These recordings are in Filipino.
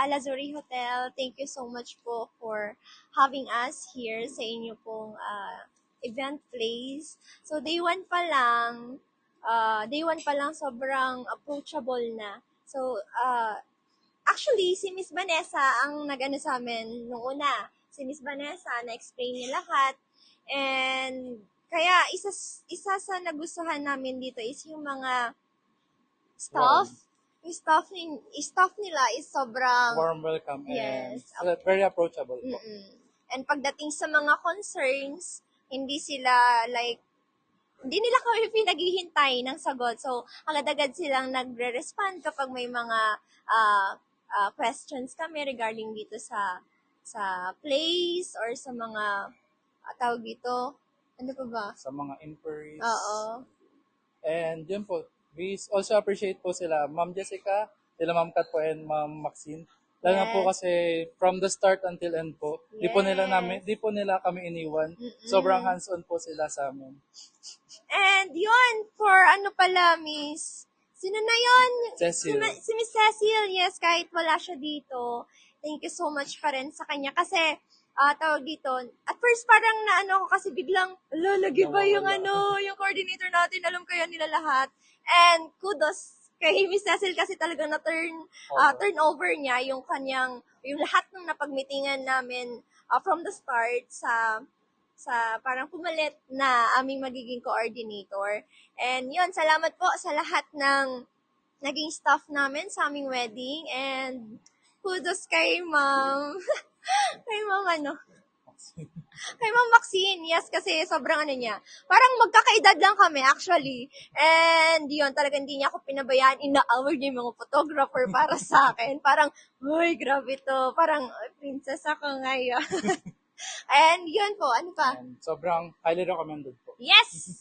Lazuri Hotel. Thank you so much po for having us here sa inyo pong event place. So day one pa lang sobrang approachable na. So actually si Miss Vanessa ang nag-ano sa amin nung una. Si Miss Vanessa na-explain niya lahat. And kaya isa sa nagustuhan namin dito is yung mga staff. Yung staff nila is sobrang Warm welcome yes. and very approachable po. And pagdating sa mga concerns, hindi nila kami pinaghihintay ng sagot. So, agad-agad silang nagre-respond kapag may mga questions kami regarding dito sa place or sa mga tawag dito. Ano pa ba? Sa mga inquiries. Oo. And yun po, we also appreciate po sila Ma'am Jessica, sila Ma'am Kat po and Ma'am Maxine. Lalo na po kasi from the start until end po, di po nila kami iniwan. Sobrang hands-on po sila sa amin. And yun, for ano pala, Miss, sino na yun? Cecil. Si Miss Cecil, yes, kahit wala siya dito. Thank you so much pa rin sa kanya. Kasi, tawag dito, at first parang naano ako kasi biglang, lagi ba yung yung coordinator natin, alam kaya nila lahat. And kudos kay Miss Cecil kasi talagang turn over niya yung lahat ng napagmitingan namin from the start sa parang pumalit na aming magiging coordinator. And yun, salamat po sa lahat ng naging staff namin sa aming wedding. And kudos kay Ma'am. kay Ma'am Kay Ma'am Maxine, yes, kasi sobrang niya. Parang magkakaedad lang kami, actually. And yun, talagang hindi niya ako pinabayaan. Ina-award niya yung mga photographer para sa akin. Parang, uy, grabe to. Parang, princess ako ngayon. And yun po, ano pa? And sobrang highly recommended po. Yes!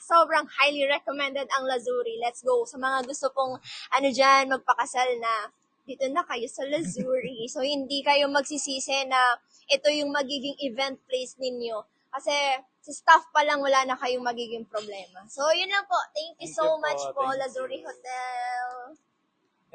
Sobrang highly recommended ang Lazuri. Let's go. Sa mga gusto pong, magpakasal na, dito na kayo sa Lazuri. So, hindi kayo magsisisi na ito yung magiging event place ninyo. Kasi, sa staff pa lang, wala na kayong magiging problema. So, yun lang po. Thank you so much po, Lazuri Hotel.